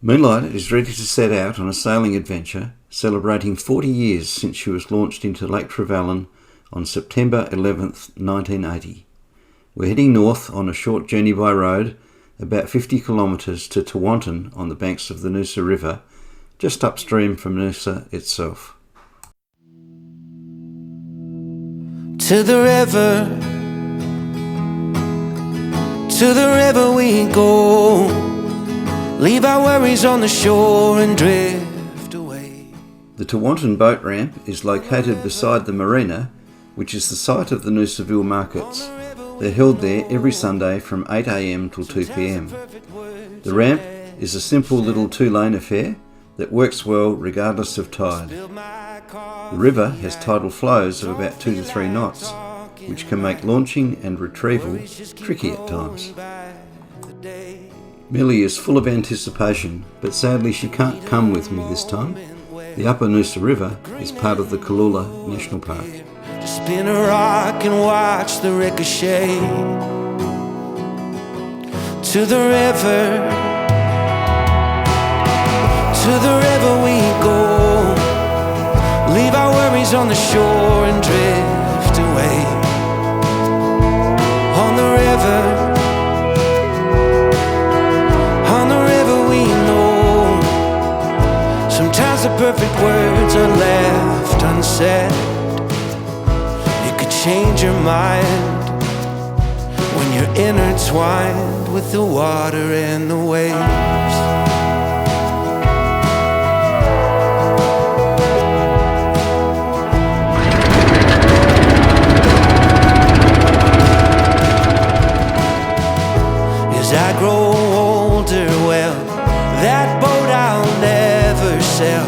Moonlight is ready to set out on a sailing adventure, celebrating 40 years since she was launched into Lake Trevallyn on September 11th, 1980. We're heading north on a short journey by road, about 50 kilometres to Tewantin on the banks of the Noosa River, just upstream from Noosa itself. To the river we go. Leave our worries on the shore and drift away. The Tewantin boat ramp is located beside the marina, which is the site of the Noosaville markets. They're held there every Sunday from 8 a.m. till 2 p.m. The ramp is a simple little two-lane affair that works well regardless of tide. The river has tidal flows of about 2 to 3 knots, which can make launching and retrieval tricky at times. Millie is full of anticipation, but sadly she can't come with me this time. The upper Noosa River is part of the Cooloola National Park. Just spin a rock and watch the ricochet. To the river we go. Leave our worries on the shore and drift away. On the river we know. Sometimes the perfect words are left unsaid. You could change your mind when you're intertwined with the water and the waves. As I grow older, well, that boat I'll never sell.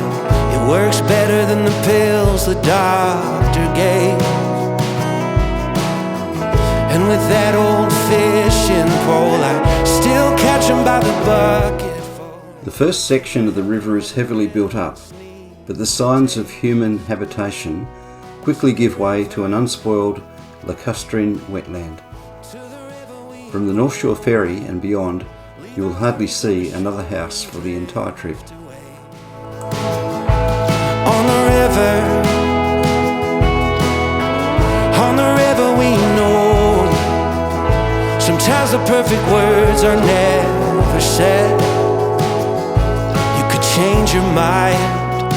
It works better than the pills the doctor gave. And with that old fishing pole, I still catch 'em by the bucketful. The first section of the river is heavily built up, but the signs of human habitation quickly give way to an unspoiled lacustrine wetland. From the North Shore Ferry and beyond, you will hardly see another house for the entire trip. On the river we know. Sometimes the perfect words are never said. You could change your mind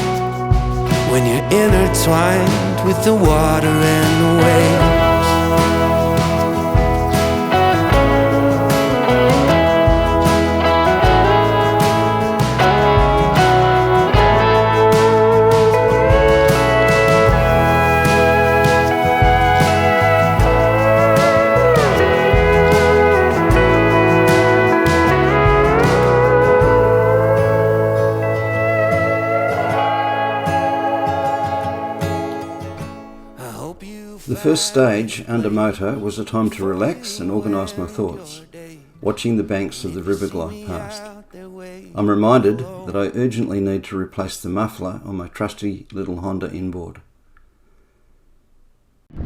when you're intertwined with the water and the waves. The first stage, under motor, was a time to relax and organise my thoughts, watching the banks of the river glide past. I'm reminded that I urgently need to replace the muffler on my trusty little Honda inboard. The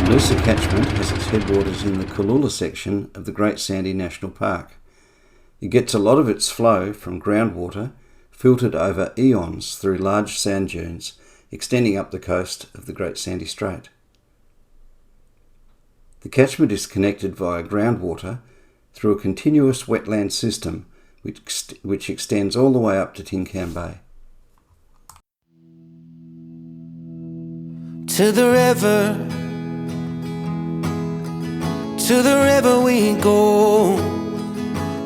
Noosa catchment has its headwaters in the Cooloola section of the Great Sandy National Park. It gets a lot of its flow from groundwater filtered over eons through large sand dunes extending up the coast of the Great Sandy Strait. The catchment is connected via groundwater through a continuous wetland system which extends all the way up to Tin Can Bay. To the river we go.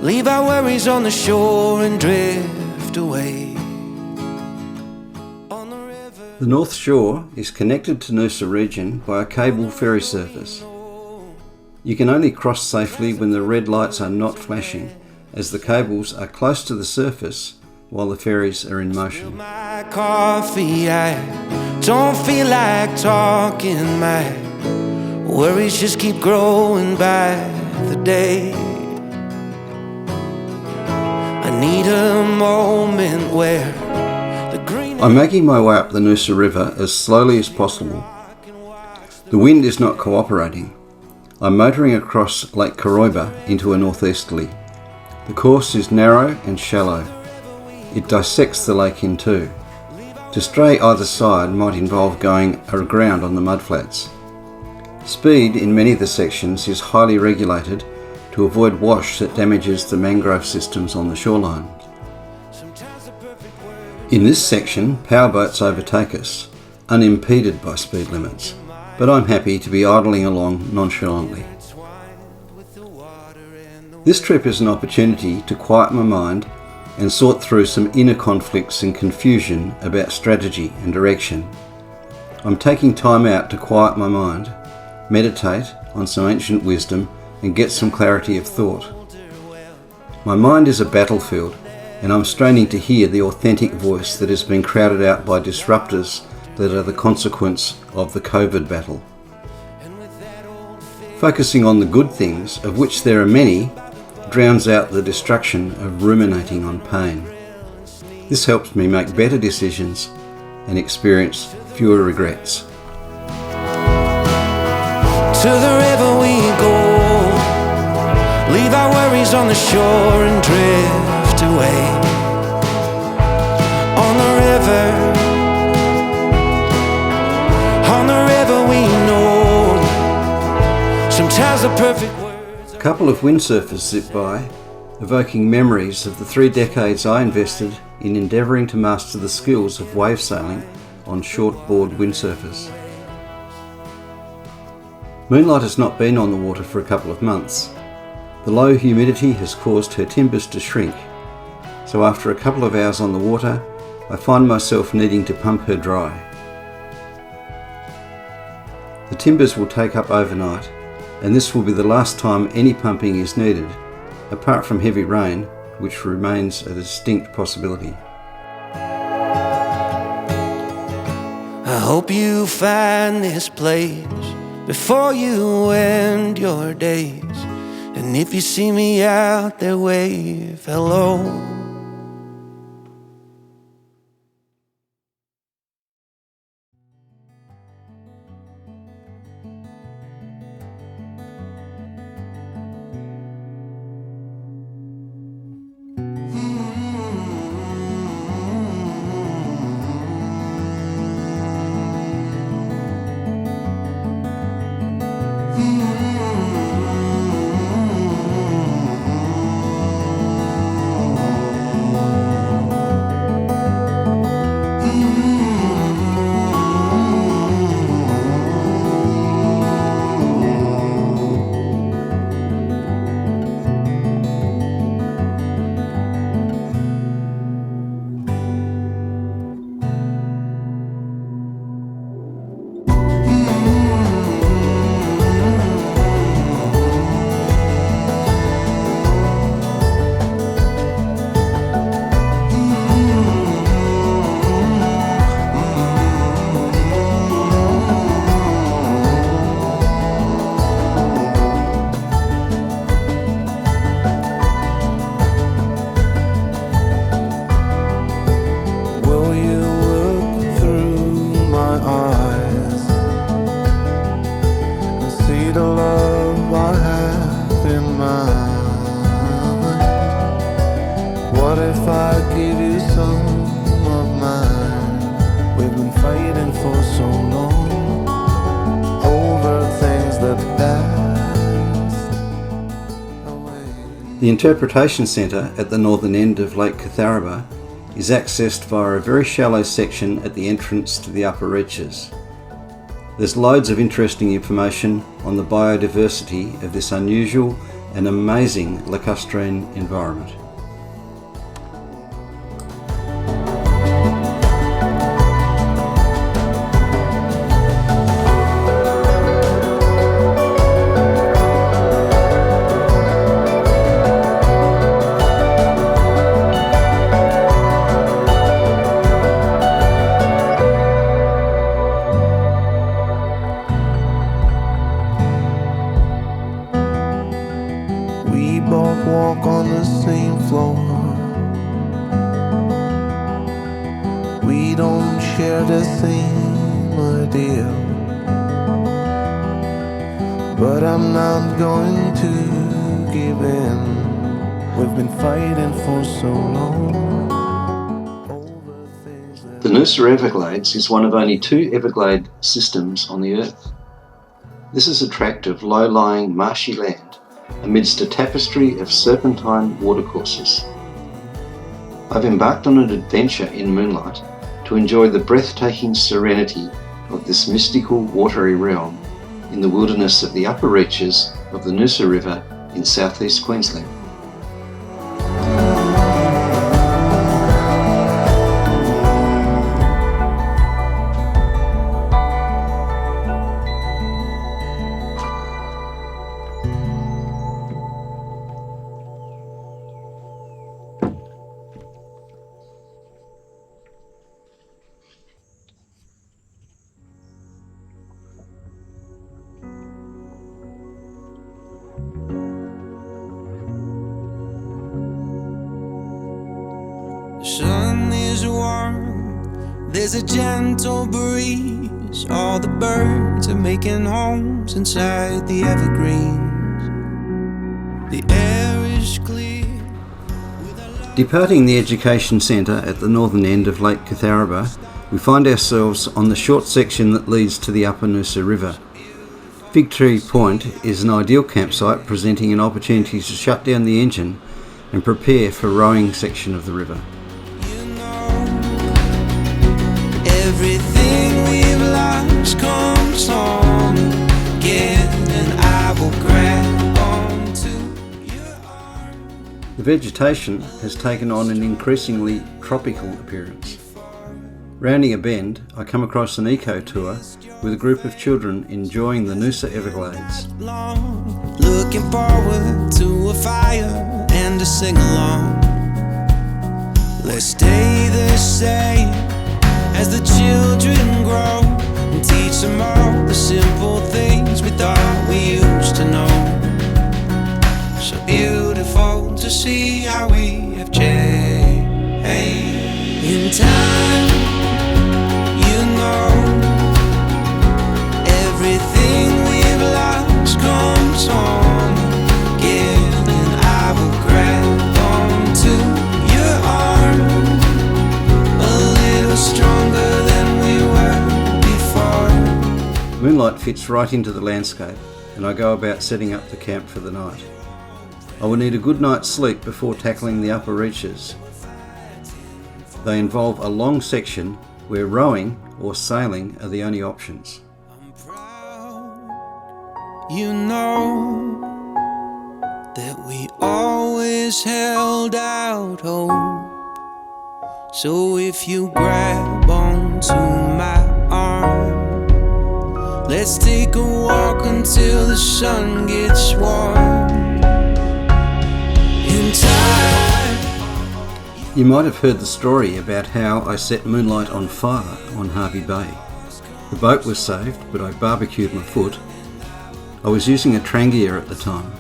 Leave our worries on the shore and drift away. The North Shore is connected to Noosa region by a cable ferry service. You can only cross safely when the red lights are not flashing, as the cables are close to the surface while the ferries are in motion. My coffee, I don't feel like talking. My worries just keep growing by the day. I need a moment where I'm making my way up the Noosa River as slowly as possible. The wind is not cooperating. I'm motoring across Lake Cootharaba into a northeasterly. The course is narrow and shallow. It dissects the lake in two. To stray either side might involve going aground on the mudflats. Speed in many of the sections is highly regulated to avoid wash that damages the mangrove systems on the shoreline. In this section, powerboats overtake us, unimpeded by speed limits, but I'm happy to be idling along nonchalantly. This trip is an opportunity to quiet my mind and sort through some inner conflicts and confusion about strategy and direction. I'm taking time out to quiet my mind, meditate on some ancient wisdom and get some clarity of thought. My mind is a battlefield, and I'm straining to hear the authentic voice that has been crowded out by disruptors that are the consequence of the COVID battle. Focusing on the good things, of which there are many, drowns out the destruction of ruminating on pain. This helps me make better decisions and experience fewer regrets. To the river we go, leave our worries on the shore and drift away. On the river we know, sometimes the perfect words. A couple of windsurfers zip by, evoking memories of the 3 decades I invested in endeavouring to master the skills of wave sailing on shortboard windsurfers. Moonlight has not been on the water for a couple of months. The low humidity has caused her timbers to shrink, so after a couple of hours on the water, I find myself needing to pump her dry. The timbers will take up overnight, and this will be the last time any pumping is needed, apart from heavy rain, which remains a distinct possibility. I hope you find this place before you end your days. And if you see me out there, wave hello. The Interpretation Centre at the northern end of Lake Cootharaba is accessed via a very shallow section at the entrance to the upper reaches. There's loads of interesting information on the biodiversity of this unusual and amazing lacustrine environment. Walk on the same floor. We don't share the same idea, but I'm not going to give in. We've been fighting for so long. The Noosa Everglades is one of only 2 Everglade systems on the Earth. This is a tract of low-lying marshy land amidst a tapestry of serpentine watercourses. I've embarked on an adventure in Moonlight to enjoy the breathtaking serenity of this mystical watery realm in the wilderness of the upper reaches of the Noosa River in South East Queensland. The sun is warm, there's a gentle breeze. All the birds are making homes inside the evergreens. The air is clear. Departing the education centre at the northern end of Lake Cootharaba, we find ourselves on the short section that leads to the upper Noosa River. Figtree Point is an ideal campsite presenting an opportunity to shut down the engine and prepare for rowing section of the river. Everything we've lost comes home again, and I will grab onto your arm. The vegetation has taken on an increasingly tropical appearance. Rounding a bend, I come across an eco-tour with a group of children enjoying the Noosa Everglades. Looking forward to a fire and a sing-along. Let's stay the same as the children grow, and teach them all the simple things we thought we used to know. So beautiful to see how we have changed. In time, you know, everything we've lost comes home again, and I will grab onto your arm a little stronger than we were before. Moonlight fits right into the landscape, and I go about setting up the camp for the night. I will need a good night's sleep before tackling the upper reaches. They involve a long section where rowing or sailing are the only options. I'm proud, you know, that we always held out hope. So if you grab onto my arm, let's take a walk until the sun gets warm. In time. You might have heard the story about how I set Moonlight on fire on Hervey Bay. The boat was saved, but I barbecued my foot. I was using a trangia at the time.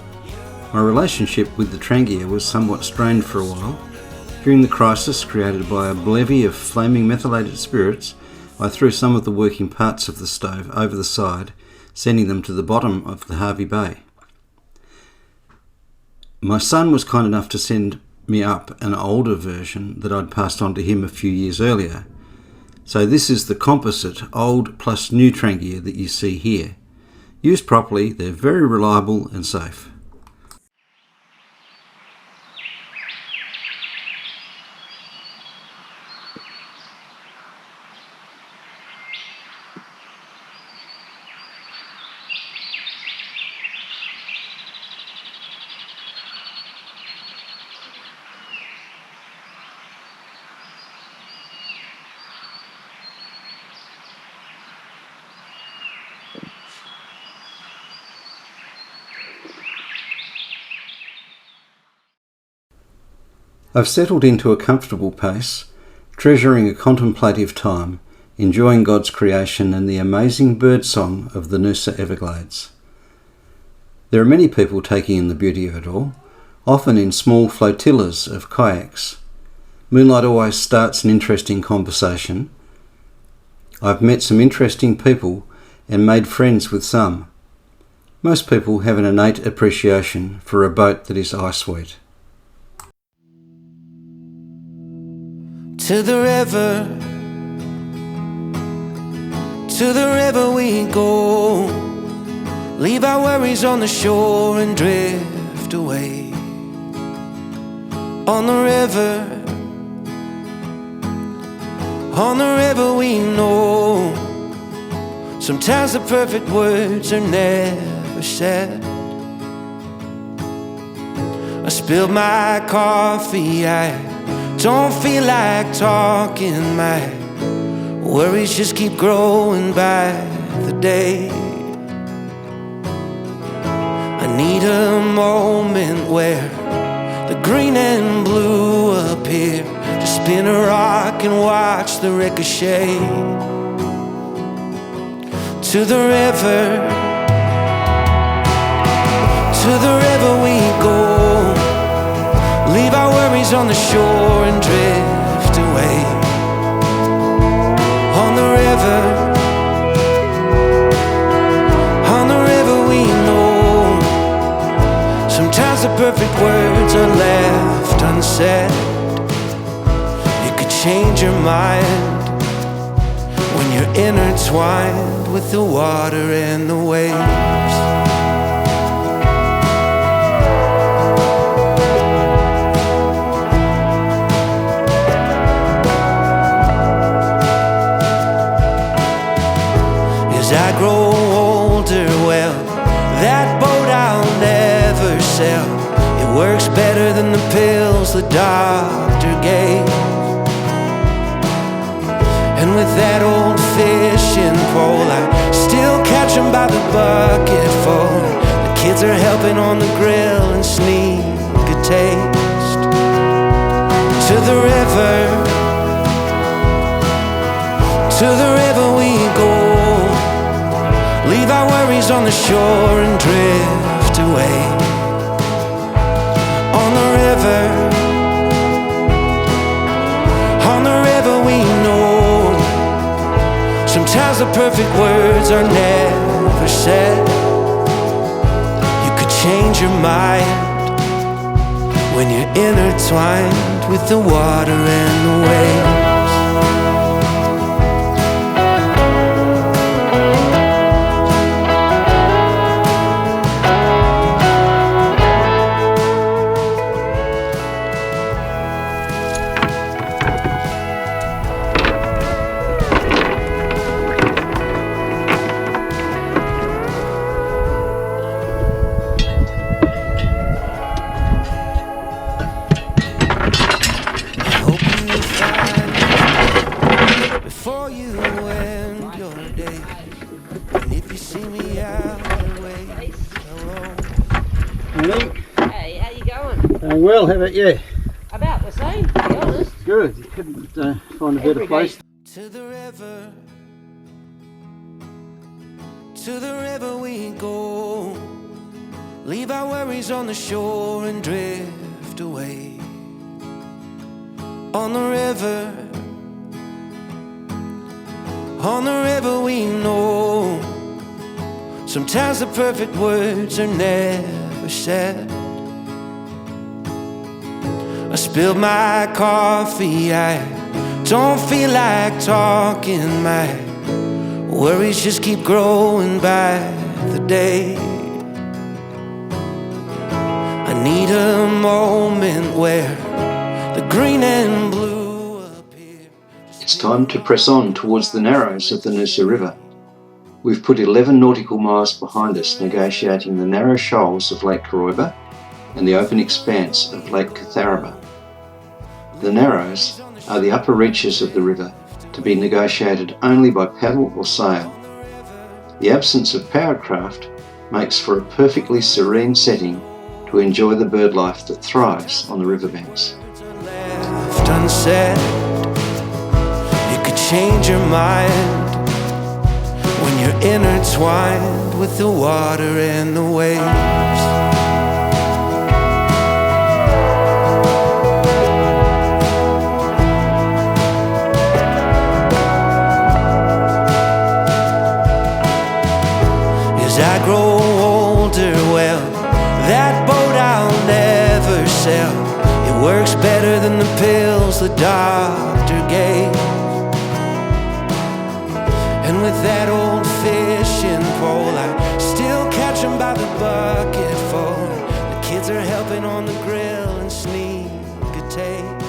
My relationship with the trangia was somewhat strained for a while. During the crisis created by a bevy of flaming methylated spirits, I threw some of the working parts of the stove over the side, sending them to the bottom of the Hervey Bay. My son was kind enough to send me up an older version that I'd passed on to him a few years earlier. So this is the composite old plus new trangia that you see here. Used properly, they're very reliable and safe. I've settled into a comfortable pace, treasuring a contemplative time, enjoying God's creation and the amazing birdsong of the Noosa Everglades. There are many people taking in the beauty of it all, often in small flotillas of kayaks. Moonlight always starts an interesting conversation. I've met some interesting people and made friends with some. Most people have an innate appreciation for a boat that is ice sweet. To the river we go. Leave our worries on the shore and drift away. On the river we know. Sometimes the perfect words are never said. I spilled my coffee, I don't feel like talking. My worries just keep growing by the day. I need a moment where the green and blue appear. Just spin a rock and watch the ricochet. To the river we go. Leave our worries on the shore and drift away. On the river we know. Sometimes the perfect words are left unsaid. You could change your mind when you're intertwined with the water and the waves. As I grow older, well, that boat I'll never sell. It works better than the pills the doctor gave. And with that old fishing pole, I still catch 'em by the bucketful. The kids are helping on the grill and sneak a taste. To the river we go. Leave our worries on the shore and drift away. On the river we know. Sometimes the perfect words are never said. You could change your mind when you're intertwined with the water and the waves. Hey, how you going? Well, how about you? About the same, to be honest. Good. You couldn't find a better place. To the river we go. Leave our worries on the shore and drift away. On the river we know. Sometimes the perfect words are never said. I spilled my coffee, I don't feel like talking. My worries just keep growing by the day. I need a moment where the green and blue appear. It's time to press on towards the narrows of the Noosa River. We've put 11 nautical miles behind us, negotiating the narrow shoals of Lake Trevallyn and the open expanse of Lake Cootharaba. The narrows are the upper reaches of the river, to be negotiated only by paddle or sail. The absence of powered craft makes for a perfectly serene setting to enjoy the bird life that thrives on the riverbanks. Left unsaid, you could change your mind when you're intertwined with the water and the waves. As I grow older, well, that boat I'll never sell. It works better than the pills the doctor gave. And with that old fishing pole, I still catch 'em by the bucketful. The kids are helping on the grill and sneak a taste.